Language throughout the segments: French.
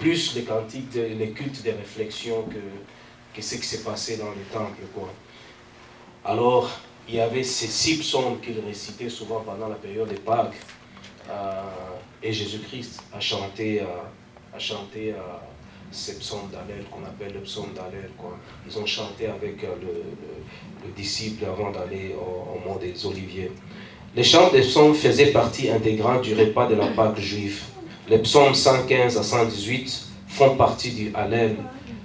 plus les cantiques, les cultes des réflexions que ce qui s'est passé dans les temples, quoi. Alors, il y avait ces 6 psaumes qu'il récitait souvent pendant la période des Pâques. Et Jésus-Christ a chanté ces psaumes d'Hallel qu'on appelle le psaume d'Hallel, quoi. Ils ont chanté avec le disciple avant d'aller au mont des Oliviers. Les chants des psaumes faisaient partie intégrante du repas de la Pâque juive. Les psaumes 115 à 118 font partie du Hallel.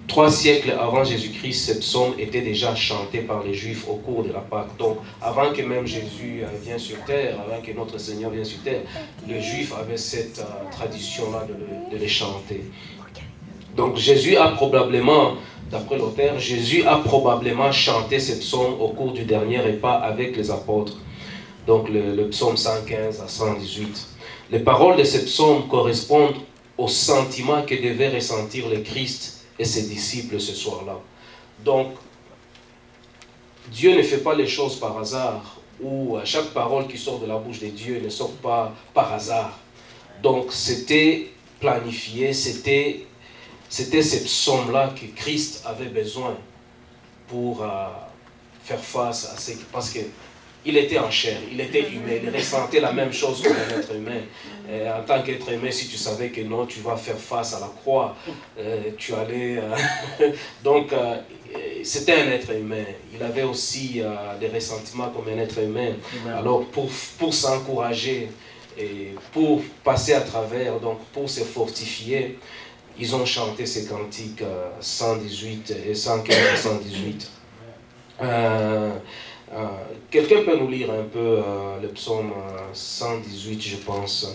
3 siècles avant Jésus-Christ, ces psaumes étaient déjà chantés par les Juifs au cours de la Pâque. Donc, avant que même Jésus vienne sur terre, avant que notre Seigneur vienne sur terre, les Juifs avaient cette tradition-là de les chanter. Donc, Jésus a probablement, d'après l'auteur, Jésus a probablement chanté ces psaumes au cours du dernier repas avec les apôtres. Donc, le psaume 115 à 118. Les paroles de ces psaumes correspondent au sentiment que devait ressentir le Christ et ses disciples ce soir-là. Donc, Dieu ne fait pas les choses par hasard, ou chaque parole qui sort de la bouche de Dieu ne sort pas par hasard. Donc, c'était planifié, c'était ces psaumes-là que Christ avait besoin pour faire face à ce qui... Parce que il était en chair, il était humain, il ressentait la même chose qu'un être humain. En tant qu'être humain, si tu savais que non, tu vas faire face à la croix, tu allais... Donc, c'était un être humain. Il avait aussi des ressentiments comme un être humain. Alors, pour s'encourager et pour passer à travers, donc pour se fortifier, ils ont chanté ces cantiques 118 et 115 et 118. Quelqu'un peut nous lire un peu le psaume 118, je pense.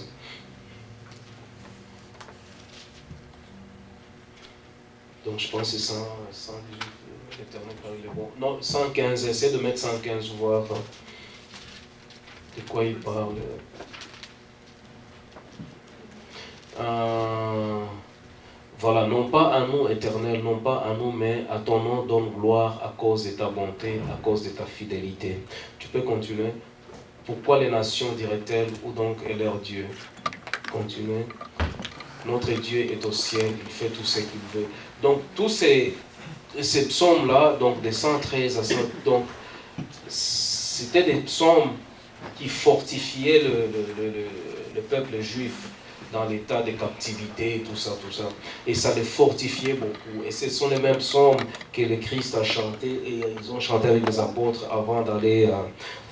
Donc je pense que c'est 118, l'Éternel parle le bon. Non, 115, essaie de mettre 115, voir de quoi il parle. Voilà, non pas à nous, Éternel, non pas à nous, mais à ton nom donne gloire à cause de ta bonté, à cause de ta fidélité. Tu peux continuer. Pourquoi les nations diraient-elles, où donc est leur Dieu? Continuez. Notre Dieu est au ciel, il fait tout ce qu'il veut. Donc, tous ces psaumes-là, donc des 113 à 100, donc, c'était des psaumes qui fortifiaient le peuple juif dans l'état de captivité, tout ça. Et ça les fortifiait beaucoup. Et ce sont les mêmes psaumes que le Christ a chanté, et ils ont chanté avec les apôtres avant d'aller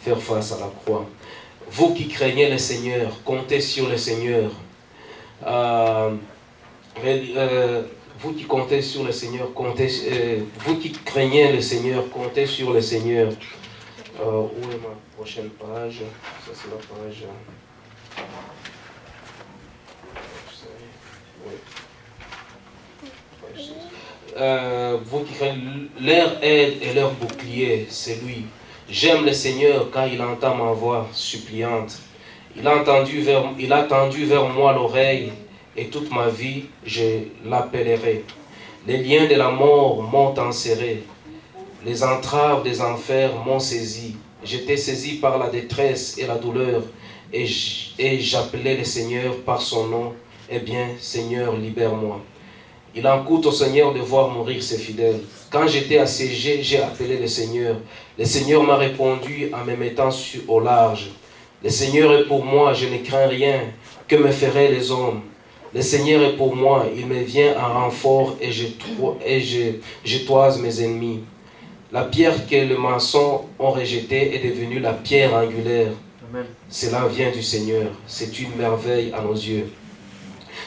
faire face à la croix. Vous qui craignez le Seigneur, comptez sur le Seigneur. Vous qui comptez sur le Seigneur, vous qui craignez le Seigneur, comptez sur le Seigneur. Où est ma prochaine page? Ça, c'est la page... vous qui craignez, leur aide et leur bouclier, c'est lui. J'aime le Seigneur car il entend ma voix suppliante. Il a tendu vers moi l'oreille, et toute ma vie, je l'appellerai. Les liens de la mort m'ont enserré. Les entraves des enfers m'ont saisi. J'étais saisi par la détresse et la douleur, et j'appelais le Seigneur par son nom. Eh bien, Seigneur, libère-moi. Il en coûte au Seigneur de voir mourir ses fidèles. Quand j'étais assiégé, j'ai appelé le Seigneur. Le Seigneur m'a répondu en me mettant au large. Le Seigneur est pour moi, je ne crains rien. Que me feraient les hommes? Le Seigneur est pour moi, il me vient en renfort et je toise mes ennemis. La pierre que les maçons ont rejetée est devenue la pierre angulaire. Amen. Cela vient du Seigneur. C'est une merveille à nos yeux.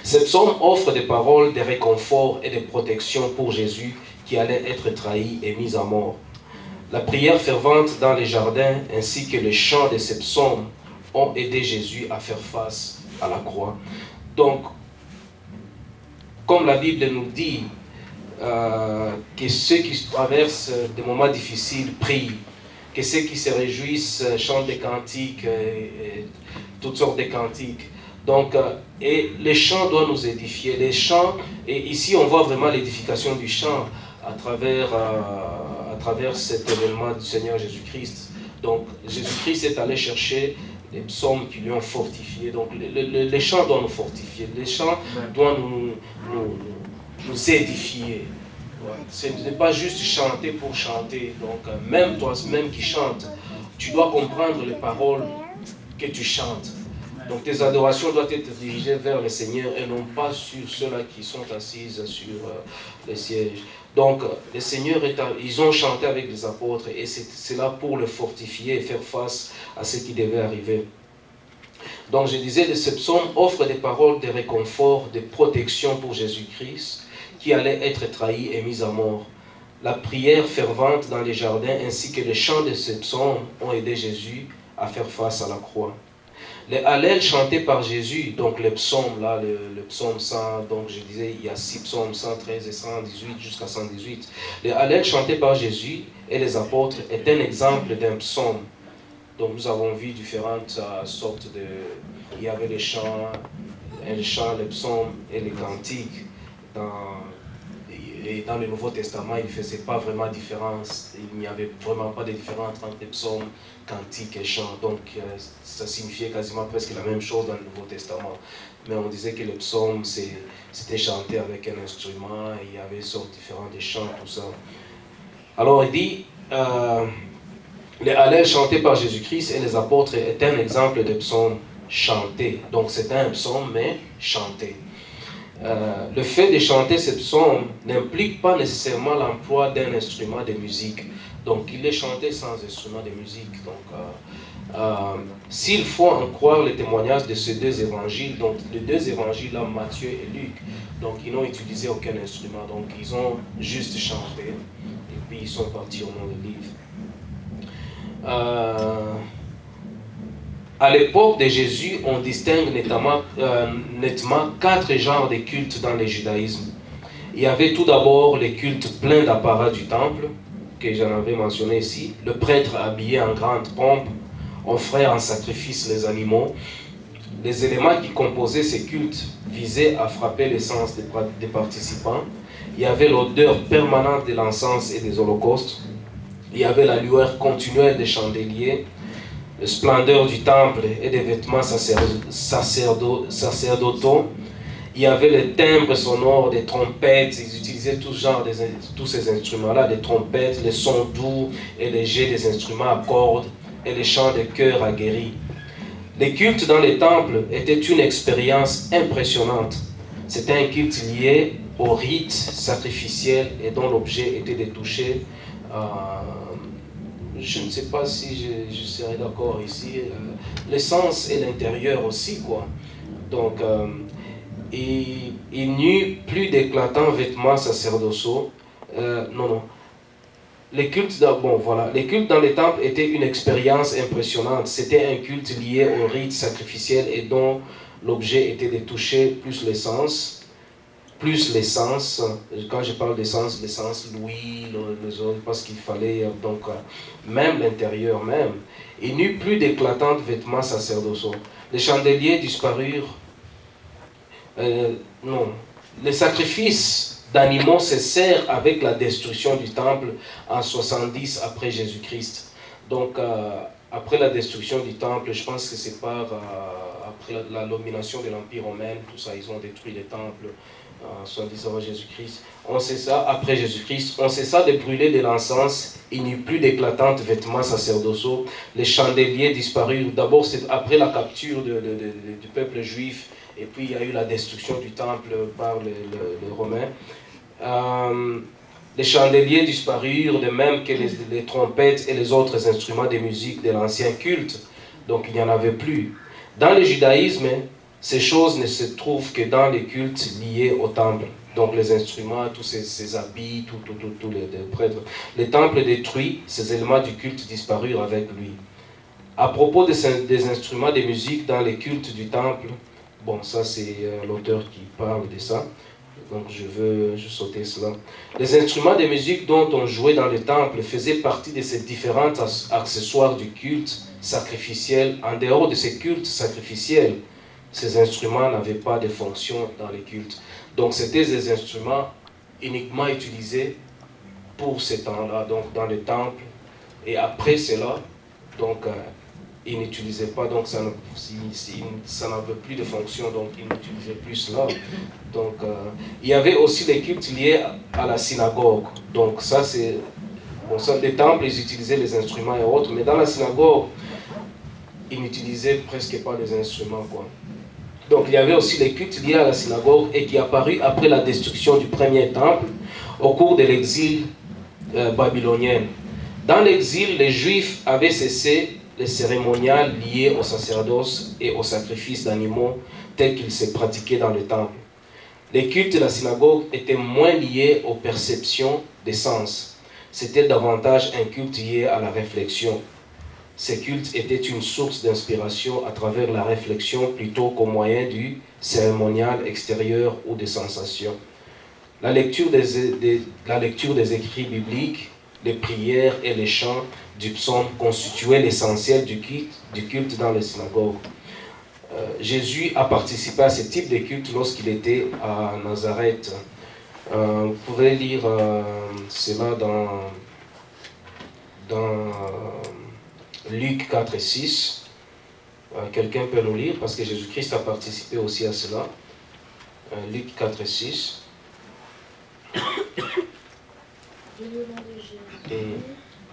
Ces psaumes offrent des paroles de réconfort et de protection pour Jésus qui allait être trahi et mis à mort. La prière fervente dans les jardins ainsi que le chant de ces psaumes ont aidé Jésus à faire face à la croix. Donc, comme la Bible nous dit, que ceux qui traversent des moments difficiles prient, que ceux qui se réjouissent chantent des cantiques, et toutes sortes de cantiques. Donc, et les chants doivent nous édifier. Les chants, et ici on voit vraiment l'édification du chant à travers cet événement du Seigneur Jésus-Christ. Donc, Jésus-Christ est allé chercher des psaumes qui lui ont fortifié. Donc, les chants doivent nous fortifier. Les chants doivent nous édifier. Ouais. Ce n'est pas juste chanter pour chanter. Donc, même toi-même qui chantes, tu dois comprendre les paroles que tu chantes. Donc, tes adorations doivent être dirigées vers le Seigneur et non pas sur ceux-là qui sont assis sur les sièges. Donc, le Seigneur, ils ont chanté avec les apôtres et c'est là pour le fortifier et faire face à ce qui devait arriver. Donc, je disais, ce psaume offre des paroles de réconfort, de protection pour Jésus-Christ, qui allait être trahi et mis à mort. La prière fervente dans les jardins ainsi que les chants de ce psaume ont aidé Jésus à faire face à la croix. Les hallels chantés par Jésus, donc les psaumes, là, le psaume 100, donc je disais, il y a 6 psaumes, 113 et 118 jusqu'à 118. Les hallels chantés par Jésus et les apôtres est un exemple d'un psaume. Donc nous avons vu différentes sortes de... Il y avait les chants, les psaumes et les cantiques. Et dans le Nouveau Testament, il ne faisait pas vraiment différence. Il n'y avait vraiment pas de différence entre les psaumes, cantiques et chants. Donc ça signifiait quasiment presque la même chose dans le Nouveau Testament. Mais on disait que les psaumes, c'était chanté avec un instrument, et il y avait des sortes différentes de chants, tout ça. Alors il dit... les hallels chantés par Jésus-Christ et les apôtres est un exemple de psaume chanté. Donc c'est un psaume, mais chanté. Le fait de chanter ce psaume n'implique pas nécessairement l'emploi d'un instrument de musique. Donc il est chanté sans instrument de musique. Donc s'il faut en croire les témoignages de ces deux évangiles, donc les deux évangiles là, Matthieu et Luc, donc ils n'ont utilisé aucun instrument. Donc ils ont juste chanté et puis ils sont partis au nom du livre. À l'époque de Jésus, on distingue nettement 4 genres de cultes dans le judaïsme. Il y avait tout d'abord les cultes pleins d'apparat du temple, que j'en avais mentionné ici. Le prêtre habillé en grande pompe offrait en sacrifice les animaux. Les éléments qui composaient ces cultes visaient à frapper les sens des participants. Il y avait l'odeur permanente de l'encens et des holocaustes. Il y avait la lueur continuelle des chandeliers, la splendeur du temple et des vêtements sacerdotaux. Il y avait les timbres sonores, des trompettes. Ils utilisaient tous ces instruments-là, des trompettes, les sons doux et légers des instruments à cordes et les chants de chœurs aguerris. Les cultes dans les temples étaient une expérience impressionnante. C'était un culte lié au rite sacrificiel et dont l'objet était de toucher... je ne sais pas si je serais d'accord ici, l'essence et l'intérieur aussi, quoi. Donc, il n'y eut plus d'éclatants vêtements sacerdotaux. Non. Les cultes dans les temples étaient une expérience impressionnante. C'était un culte lié au rite sacrificiel et dont l'objet était de toucher plus l'essence. Quand je parle d'essence, l'huile, les autres, parce qu'il fallait, donc, même l'intérieur même. Il n'y eut plus d'éclatants vêtements sacerdotaux. Les chandeliers disparurent. Non. Les sacrifices d'animaux cessèrent avec la destruction du temple en 70 après Jésus-Christ. Donc, après la destruction du temple, je pense que c'est après la domination de l'Empire romain, tout ça, ils ont détruit les temples. Soit disant Jésus-Christ, on sait ça après Jésus-Christ, on sait ça de brûler de l'encens, il n'y eut plus d'éclatants vêtements sacerdotaux, les chandeliers disparurent. D'abord c'est après la capture du peuple juif, et puis il y a eu la destruction du temple par les Romains. Les chandeliers disparurent, de même que les trompettes et les autres instruments de musique de l'ancien culte, donc il n'y en avait plus. Dans le judaïsme, ces choses ne se trouvent que dans les cultes liés au temple. Donc les instruments, tous ces habits, tous les prêtres. Les temples détruits, ces éléments du culte disparurent avec lui. À propos des instruments de musique dans les cultes du temple, bon, ça c'est l'auteur qui parle de ça. Donc je sauter cela. Les instruments de musique dont on jouait dans le temple faisaient partie de ces différents accessoires du culte sacrificiel. En dehors de ces cultes sacrificiels, ces instruments n'avaient pas de fonction dans les cultes. Donc c'était des instruments uniquement utilisés pour ces temps-là, donc dans les temples. Et après cela, donc ils n'utilisaient pas, donc ça n'avait plus de fonction, donc ils n'utilisaient plus cela. Donc il y avait aussi les cultes liés à la synagogue. Donc ça c'est, bon ça des temples, ils utilisaient les instruments et autres, mais dans la synagogue, ils n'utilisaient presque pas les instruments, quoi. Donc il y avait aussi les cultes liés à la synagogue et qui apparut après la destruction du premier temple au cours de l'exil babylonien. Dans l'exil, les Juifs avaient cessé les cérémoniales liées au sacerdoce et au sacrifice d'animaux tels qu'ils se pratiquaient dans le temple. Les cultes de la synagogue étaient moins liés aux perceptions des sens. C'était davantage un culte lié à la réflexion. Ces cultes étaient une source d'inspiration à travers la réflexion plutôt qu'au moyen du cérémonial extérieur ou des sensations. La lecture des écrits bibliques, les prières et les chants du psaume constituaient l'essentiel du culte dans les synagogues. Jésus a participé à ce type de culte lorsqu'il était à Nazareth. Vous pouvez lire cela dans Luc 4 et 6. Quelqu'un peut nous lire parce que Jésus-Christ a participé aussi à cela. Luc 4 et 6. Du nom de Jésus,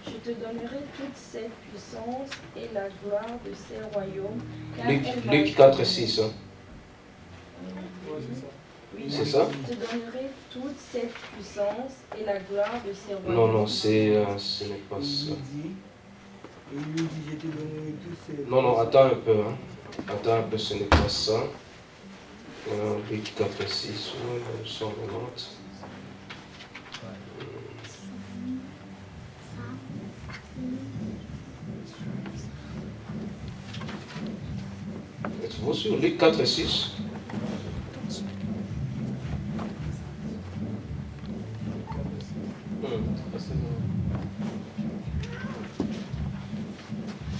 je te donnerai toute cette puissance et la gloire de ces royaumes. Luc 4 et 6. Hein. Oui, c'est ça? Je te donnerai toute cette puissance et la gloire de ces royaumes. Non, ce n'est pas ça. Non, attends un peu. Hein. Attends un peu, ce n'est pas ça. Luc 4 et 6, 190. Êtes-vous sur Luc 4 et 6?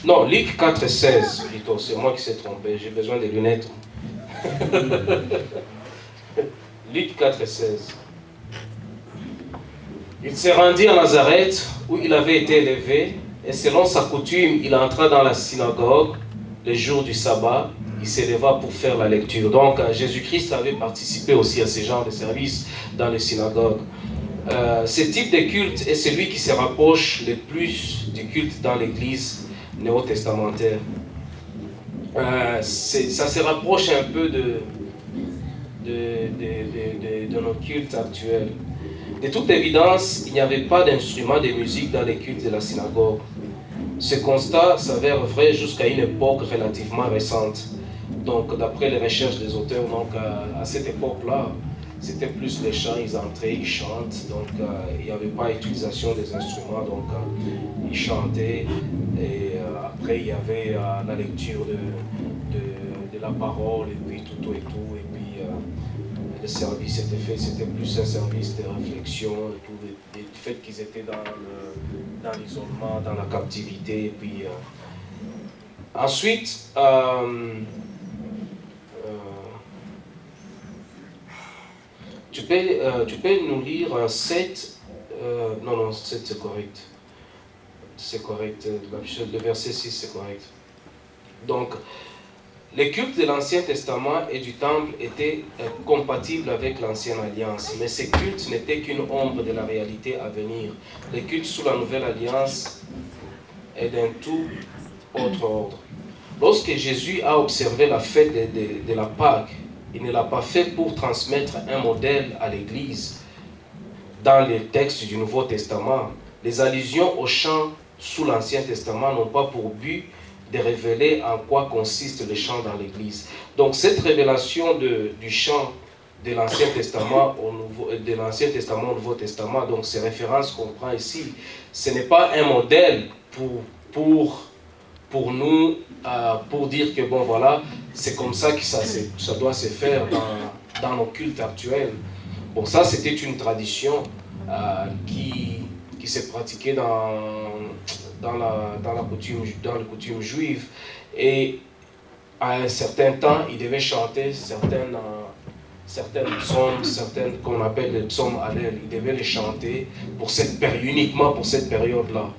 Non, Luc 4 et 16 plutôt, c'est moi qui s'est trompé, j'ai besoin des lunettes. Luc 4 et 16. Il s'est rendu à Nazareth où il avait été élevé et selon sa coutume, il entra dans la synagogue le jour du sabbat, il s'éleva pour faire la lecture. Donc Jésus-Christ avait participé aussi à ce genre de service dans les synagogues. Ce type de culte est celui qui se rapproche le plus du culte dans l'église néo-testamentaire. Ça se rapproche un peu de nos cultes actuels. De toute évidence, il n'y avait pas d'instrument de musique dans les cultes de la synagogue. Ce constat s'avère vrai jusqu'à une époque relativement récente. Donc, d'après les recherches des auteurs, donc, à cette époque-là, c'était plus les chants, ils entraient, ils chantent, donc il n'y avait pas utilisation des instruments, donc ils chantaient, et après il y avait la lecture de la parole, et puis tout, et puis le service était fait, c'était plus un service de réflexion, et tout, et du fait qu'ils étaient dans l'isolement, dans la captivité, et puis ensuite, tu peux nous lire 7, non, 7 c'est correct. C'est correct, le verset 6 c'est correct. Donc, les cultes de l'Ancien Testament et du Temple étaient compatibles avec l'Ancienne Alliance, mais ces cultes n'étaient qu'une ombre de la réalité à venir. Les cultes sous la Nouvelle Alliance est d'un tout autre ordre. Lorsque Jésus a observé la fête de la Pâque, il ne l'a pas fait pour transmettre un modèle à l'Église. Dans les textes du Nouveau Testament, les allusions aux chants sous l'Ancien Testament n'ont pas pour but de révéler en quoi consiste le chant dans l'Église. Donc cette révélation du chant de l'Ancien Testament au Nouveau Testament, donc ces références qu'on prend ici, ce n'est pas un modèle pour nous, pour dire que bon voilà, c'est comme ça que ça doit se faire dans nos cultes actuels. Bon, ça c'était une tradition qui s'est pratiquée dans la coutume juive, et à un certain temps, il devait chanter certaines psaumes, qu'on appelle les psaumes Hallel, il devait les chanter uniquement pour cette période-là.